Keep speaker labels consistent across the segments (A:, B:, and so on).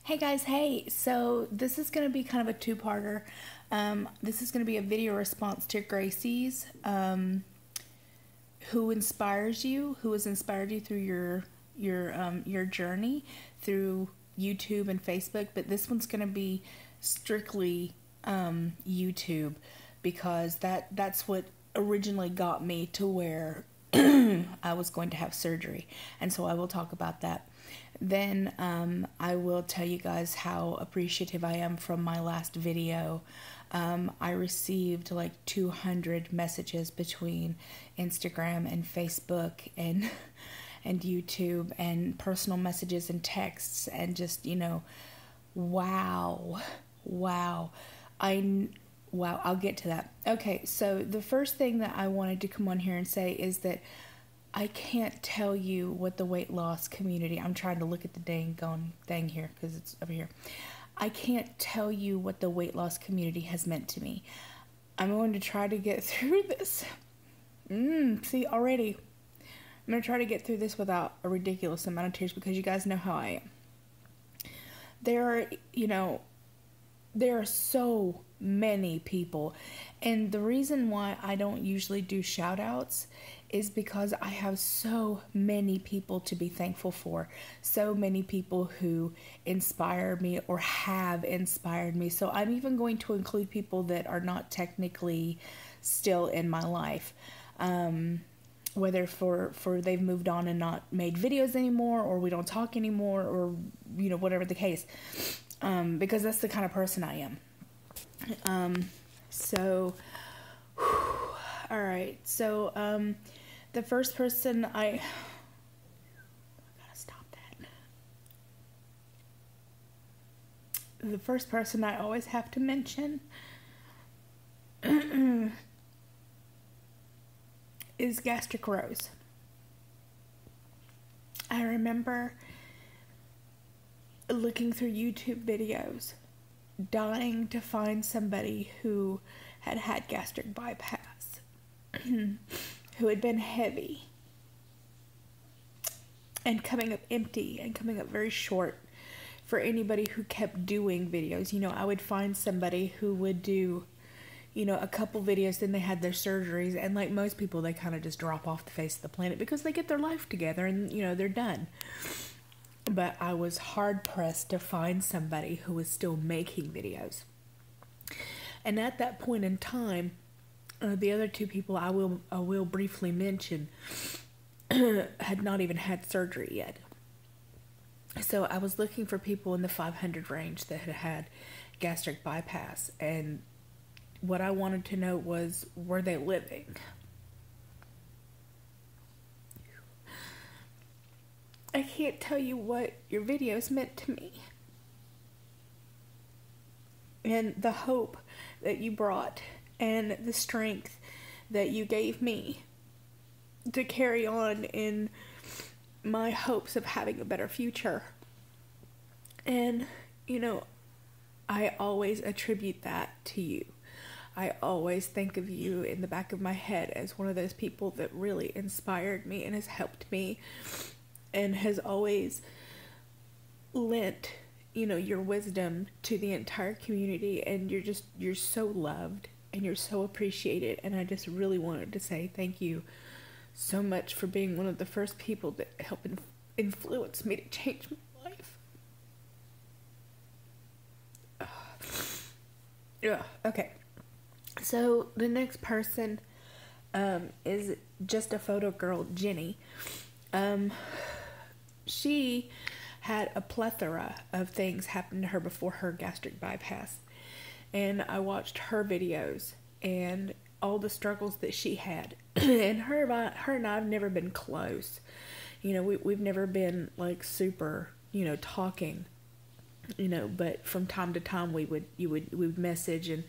A: Hey guys, hey. So this is going to be kind of a two-parter. This is going to be a video response to Gracie's who inspires you, who has inspired you through your journey through YouTube and Facebook, but this one's going to be strictly YouTube because that's what originally got me to where I was going to have surgery, and so I will talk about that. Then I will tell you guys how appreciative I am from my last video. I received like 200 messages between Instagram and Facebook and YouTube, and personal messages and texts, and just, wow. Wow, I'll get to that. Okay, so the first thing that I wanted to come on here and say is that I can't tell you what the weight loss community, I'm trying to look at the dang thing here because it's over here. I can't tell you what the weight loss community has meant to me. I'm going to try to get through this. See, already. I'm going to try to get through this without a ridiculous amount of tears because you guys know how I am. There are so many people, and the reason why I don't usually do shout outs is because I have so many people to be thankful for, so many people who inspire me or have inspired me. So I'm even going to include people that are not technically still in my life, whether for they've moved on and not made videos anymore, or we don't talk anymore, or whatever the case, because that's the kind of person I am. All right, so the first person I gotta stop that. The first person I always have to mention is Gastric Rose. I remember looking through YouTube videos, dying to find somebody who had had gastric bypass, who had been heavy and coming up empty and coming up very short for anybody who kept doing videos. I would find somebody who would do, a couple videos, then they had their surgeries, and like most people, they kind of just drop off the face of the planet because they get their life together and, they're done. But I was hard pressed to find somebody who was still making videos. And at that point in time, the other two people I will briefly mention had not even had surgery yet. So I was looking for people in the 500 range that had had gastric bypass, and what I wanted to know was, were they living? I can't tell you what your videos meant to me, and the hope that you brought, and the strength that you gave me to carry on in my hopes of having a better future. And, I always attribute that to you. I always think of you in the back of my head as one of those people that really inspired me and has helped me and has always lent, your wisdom to the entire community, and you're so loved and you're so appreciated. And I just really wanted to say thank you so much for being one of the first people that helped influence me to change my life. Yeah, okay. So the next person is just a photo girl, Jenny. She had a plethora of things happen to her before her gastric bypass, and I watched her videos and all the struggles that she had. And her and I have never been close. We've never been like super, talking. But from time to time we would message, and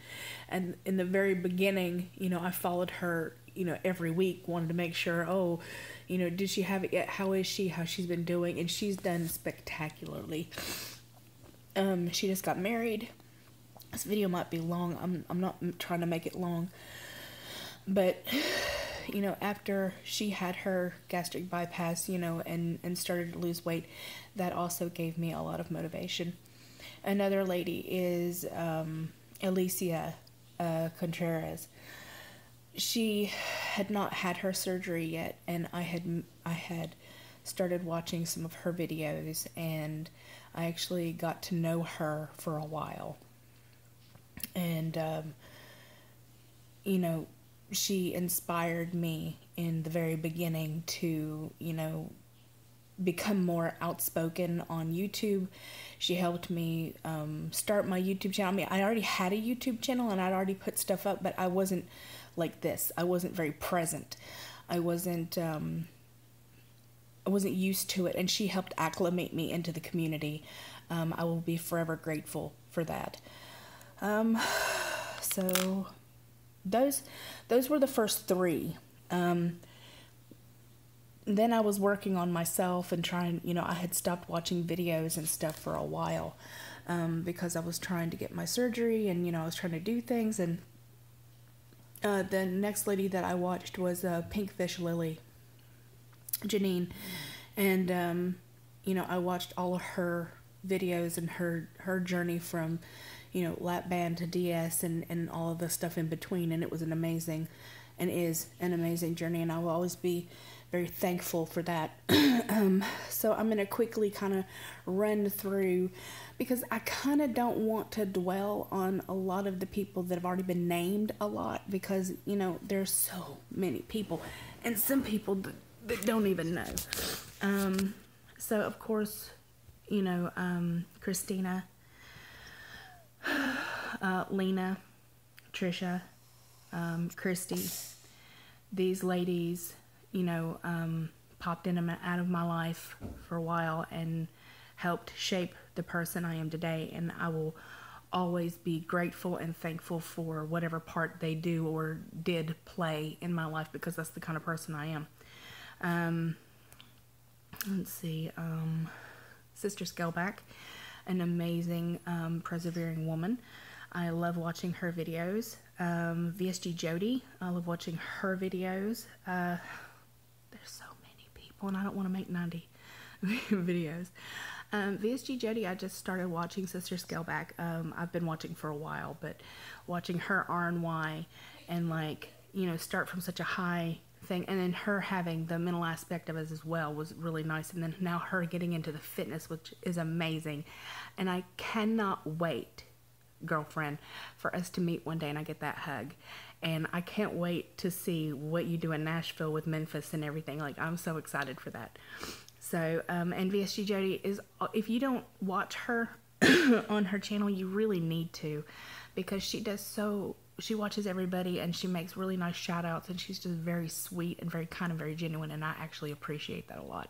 A: in the very beginning, I followed her, every week, wanted to make sure, did she have it yet? How is she? How she's been doing? And she's done spectacularly. She just got married. This video might be long. I'm not trying to make it long, but after she had her gastric bypass, and started to lose weight, that also gave me a lot of motivation. Another lady is Alicia Contreras. She had not had her surgery yet, and I had started watching some of her videos, and I actually got to know her for a while. And you know, she inspired me in the very beginning to, you know, become more outspoken on YouTube. She helped me start my YouTube channel. I mean, I already had a YouTube channel and I'd already put stuff up, but I wasn't like this. I wasn't very present. I wasn't used to it, and she helped acclimate me into the community. I will be forever grateful for that. So those were the first three. Then I was working on myself and trying, you know, I had stopped watching videos and stuff for a while, because I was trying to get my surgery, and, you know, I was trying to do things. And the next lady that I watched was Pinkfish Lily, Janine. And, you know, I watched all of her videos and her journey from, you know, lap band to DS and all of the stuff in between. And it was an amazing, and is an amazing journey. And I will always be very thankful for that. So I'm going to quickly kind of run through, because I kind of don't want to dwell on a lot of the people that have already been named a lot, because, you know, there's so many people, and some people that don't even know. So of course, you know, Christina, Lena, Trisha, Christy, these ladies, you know, popped in and out of my life for a while and helped shape the person I am today. And I will always be grateful and thankful for whatever part they do or did play in my life, because that's the kind of person I am. Let's see, Sister Scaleback, an amazing, persevering woman. I love watching her videos. VSG Jody, I love watching her videos. There's so many people, and I don't want to make 90 videos. VSG Jody, I just started watching Sister Scaleback. I've been watching for a while, but watching her RNY and, like, you know, start from such a high thing, and then her having the mental aspect of it as well was really nice. And then now her getting into the fitness, which is amazing. And I cannot wait, girlfriend, for us to meet one day and I get that hug. And I can't wait to see what you do in Nashville with Memphis and everything. Like, I'm so excited for that. So, and VSG Jody is, if you don't watch her on her channel, you really need to, because she watches everybody, and she makes really nice shout outs, and she's just very sweet and very kind and very genuine, and I actually appreciate that a lot.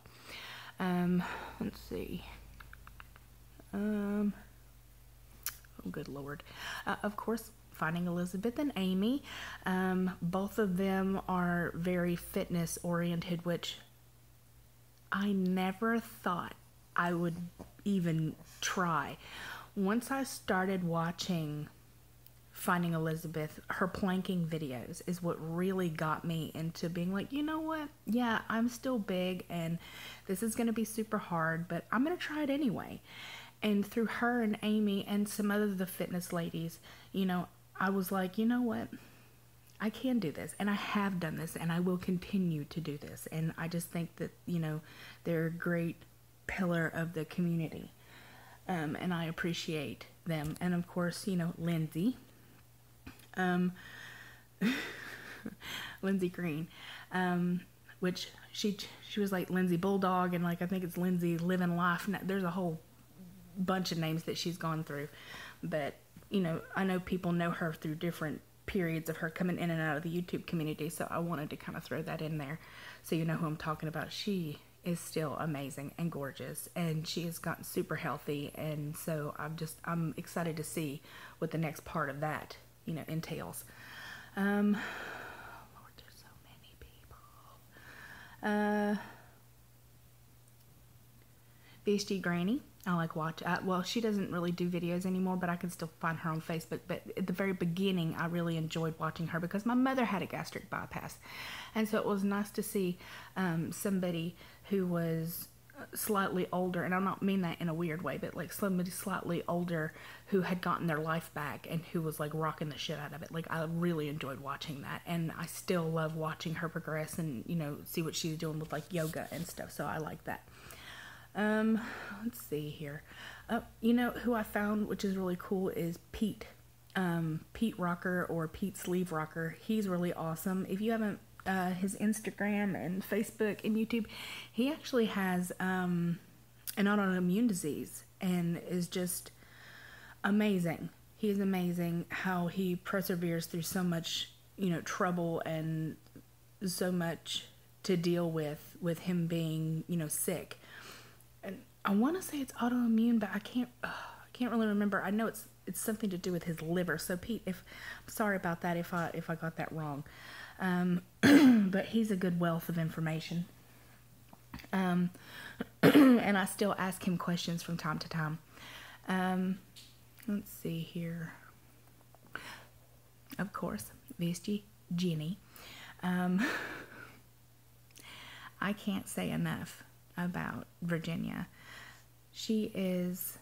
A: Let's see. Oh, good Lord. Of course, Finding Elizabeth and Amy. Both of them are very fitness oriented, which I never thought I would even try. Once I started watching Finding Elizabeth, her planking videos is what really got me into being like, you know what? Yeah, I'm still big and this is going to be super hard, but I'm going to try it anyway. And through her and Amy and some other of the fitness ladies, you know, I was like, you know what? I can do this, and I have done this, and I will continue to do this. And I just think that, you know, they're a great pillar of the community. And I appreciate them. And of course, you know, Lindsay. Lindsay Green, which she was like Lindsay Bulldog, and like I think it's Lindsay Living Life. There's a whole bunch of names that she's gone through, but you know, I know people know her through different periods of her coming in and out of the YouTube community, so I wanted to kind of throw that in there so you know who I'm talking about. She is still amazing and gorgeous, and she has gotten super healthy, and so I'm excited to see what the next part of that, you know, entails. Lord, there's so many people. BSG Granny, I like watch. Well, she doesn't really do videos anymore, but I can still find her on Facebook. But at the very beginning, I really enjoyed watching her because my mother had a gastric bypass, and so it was nice to see somebody who was slightly older, and I don't mean that in a weird way, but like somebody slightly older who had gotten their life back and who was like rocking the shit out of it. Like, I really enjoyed watching that, and I still love watching her progress and, you know, see what she's doing with like yoga and stuff. So I like that. Let's see here. You know who I found, which is really cool, is Pete. Pete Rocker, or Pete Sleeve Rocker. He's really awesome. If you haven't, his Instagram and Facebook and YouTube, he actually has an autoimmune disease and is just amazing. He is amazing how he perseveres through so much, you know, trouble and so much to deal with him being, you know, sick. And I want to say it's autoimmune, but I can't really remember. I know it's something to do with his liver. So Pete, I'm sorry about that if I got that wrong. But he's a good wealth of information. And I still ask him questions from time to time. Let's see here. Of course, Visty Jenny. I can't say enough about Virginia. She is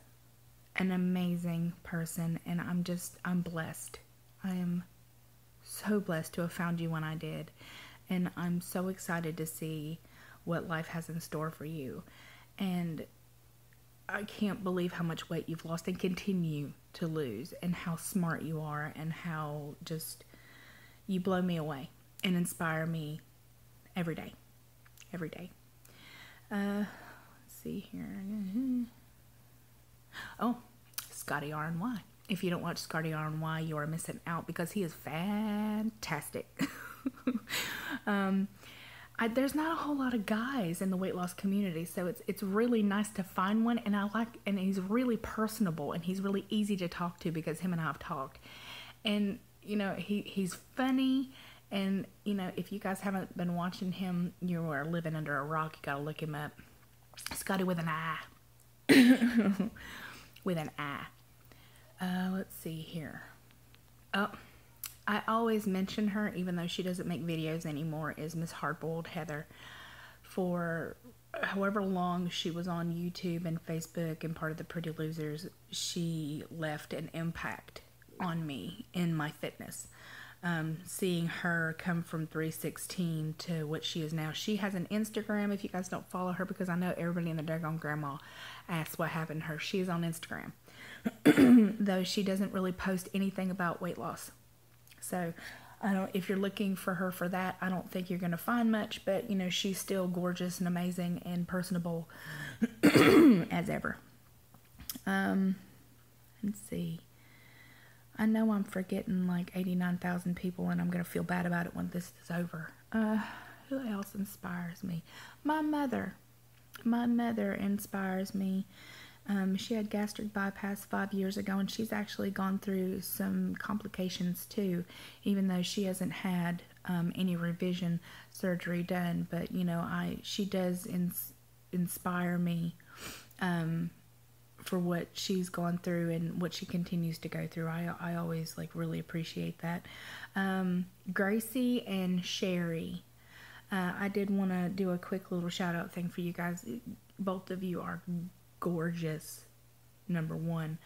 A: an amazing person, and I'm blessed. I am so blessed to have found you when I did, and I'm so excited to see what life has in store for you. And I can't believe how much weight you've lost and continue to lose, and how smart you are, and how just you blow me away and inspire me every day. Let's see here. Oh, Scotty RNY. If you don't watch Scotty RNY, you are missing out, because he is fantastic. There's not a whole lot of guys in the weight loss community, so it's really nice to find one. And he's really personable, and he's really easy to talk to, because him and I have talked. And you know, he's funny, and you know, if you guys haven't been watching him, you are living under a rock. You gotta look him up. Scotty with an I. With an I. Let's see here. Oh, I always mention her, even though she doesn't make videos anymore, is Miss Hardboiled Heather. For however long she was on YouTube and Facebook and part of the Pretty Losers, she left an impact on me in my fitness. Seeing her come from 316 to what she is now. She has an Instagram, if you guys don't follow her, because I know everybody in the daggone grandma asks what happened to her. She is on Instagram. Though she doesn't really post anything about weight loss. So, if you're looking for her for that, I don't think you're going to find much, but, you know, she's still gorgeous and amazing and personable as ever. Let's see. I know I'm forgetting like 89,000 people, and I'm going to feel bad about it when this is over. Who else inspires me? My mother. My mother inspires me. She had gastric bypass 5 years ago, and she's actually gone through some complications too, even though she hasn't had any revision surgery done. But, you know, she does inspire me for what she's gone through and what she continues to go through. I always like really appreciate that. Gracie and Sherry. I did want to do a quick little shout out thing for you guys. Both of you are gorgeous, number one.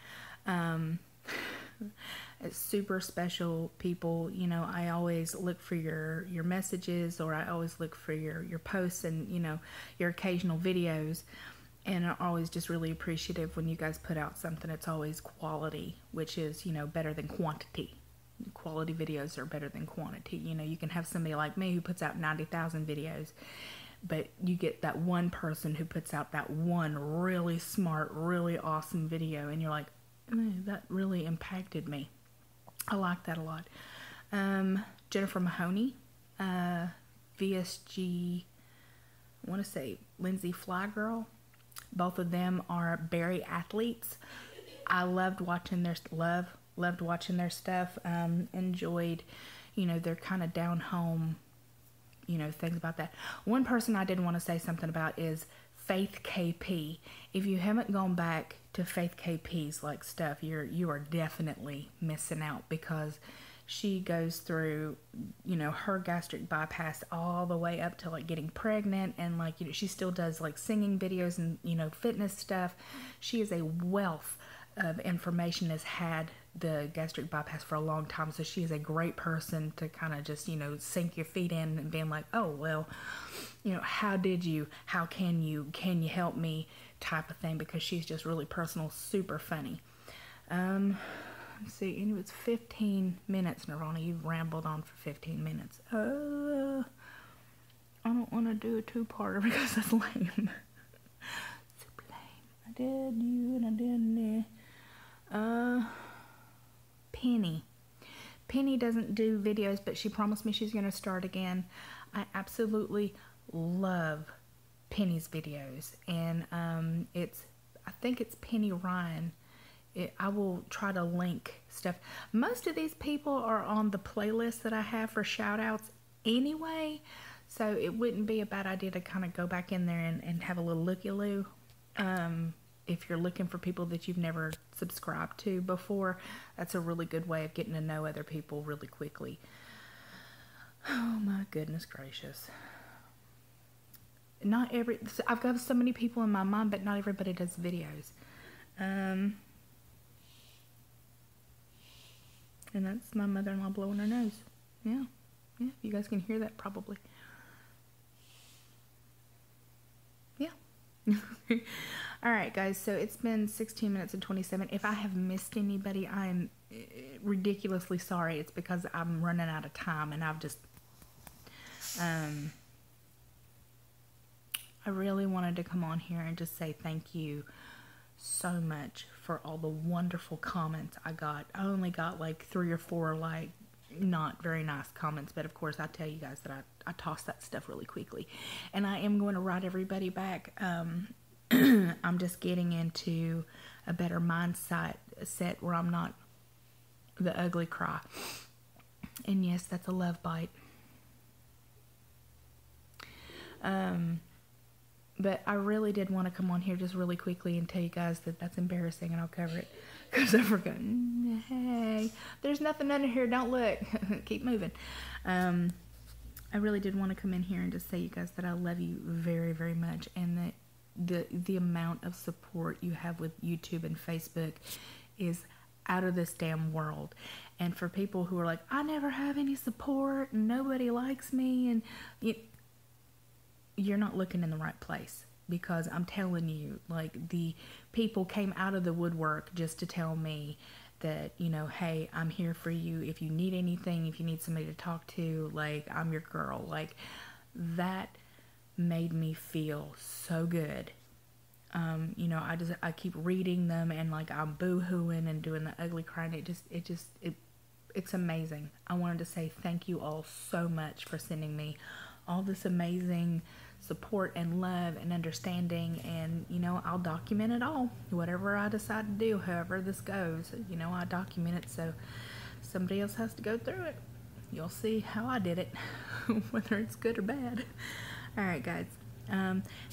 A: Super special people. You know, I always look for your messages, or I always look for your posts and, you know, your occasional videos. And I'm always just really appreciative when you guys put out something. It's always quality, which is, you know, better than quantity. Quality videos are better than quantity. You know, you can have somebody like me who puts out 90,000 videos, but you get that one person who puts out that one really smart, really awesome video, and you're like, that really impacted me. I like that a lot. Jennifer Mahoney, VSG, I want to say Lindsay Flygirl. Both of them are Barry athletes. I loved watching their stuff. Enjoyed, you know, their kind of down home, you know, things about that. One person I did want to say something about is Faith KP. If you haven't gone back to Faith KP's like stuff, you are definitely missing out, because she goes through, you know, her gastric bypass all the way up to like getting pregnant, and like, you know, she still does like singing videos and, you know, fitness stuff. She is a wealth of information, has had the gastric bypass for a long time, so she is a great person to kind of just, you know, sink your feet in and being like, oh, well, you know, how can you help me type of thing, because she's just really personal, super funny. Let's see, and it's 15 minutes, Nirvana. You've rambled on for 15 minutes. I don't want to do a two-parter because that's lame. Super lame. I did you and I did me. Penny doesn't do videos, but she promised me she's going to start again. I absolutely love Penny's videos, and I think it's Penny Ryan. I will try to link stuff. Most of these people are on the playlist that I have for shoutouts anyway, so it wouldn't be a bad idea to kind of go back in there and have a little looky-loo. If you're looking for people that you've never subscribed to before, that's a really good way of getting to know other people really quickly. Oh my goodness gracious. I've got so many people in my mind, but not everybody does videos. And that's my mother-in-law blowing her nose. Yeah, you guys can hear that probably. Yeah. Alright guys, so it's been 16 minutes and 27. If I have missed anybody, I am ridiculously sorry. It's because I'm running out of time, and I've just I really wanted to come on here and just say thank you so much for all the wonderful comments I got. I only got like 3 or 4 like not very nice comments, but of course I tell you guys that I toss that stuff really quickly, and I am going to write everybody back. I'm just getting into a better mindset where I'm not the ugly cry. And yes, that's a love bite. But I really did want to come on here just really quickly and tell you guys that that's embarrassing, and I'll cover it because I forgot. Hey, there's nothing under here. Don't look. Keep moving. I really did want to come in here and just say, you guys, that I love you very, very much, and that the amount of support you have with YouTube and Facebook is out of this damn world. And for people who are like, I never have any support and nobody likes me, and you're not looking in the right place, because I'm telling you, like, the people came out of the woodwork just to tell me that, you know, hey, I'm here for you. If you need anything, if you need somebody to talk to, like, I'm your girl. Like, that made me feel so good. You know, I keep reading them, and like I'm boo-hooing and doing the ugly crying. It's amazing. I wanted to say thank you all so much for sending me all this amazing support and love and understanding, and you know, I'll document it all. Whatever I decide to do, however this goes, you know, I document it so somebody else has to go through it. You'll see how I did it, whether it's good or bad. Alright guys,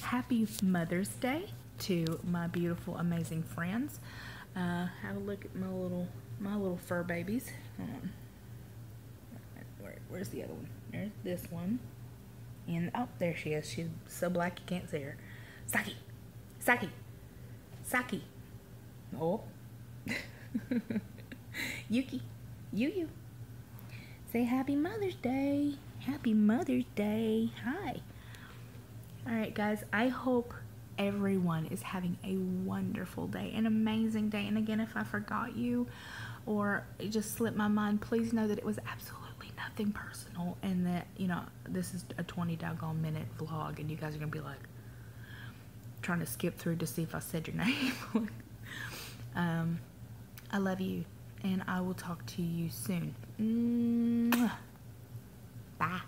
A: happy Mother's Day to my beautiful, amazing friends. Have a look at my little fur babies. Hold on. Where's the other one? There's this one. And, oh, there she is. She's so black you can't see her. Saki! Saki! Saki! Oh. Yuki! Yu. Say happy Mother's Day. Happy Mother's Day. Hi. Alright guys, I hope everyone is having a wonderful day, an amazing day. And again, if I forgot you or it just slipped my mind, please know that it was absolutely nothing personal, and that, you know, this is a 20 doggone minute vlog, and you guys are gonna be like trying to skip through to see if I said your name. I love you, and I will talk to you soon. Bye.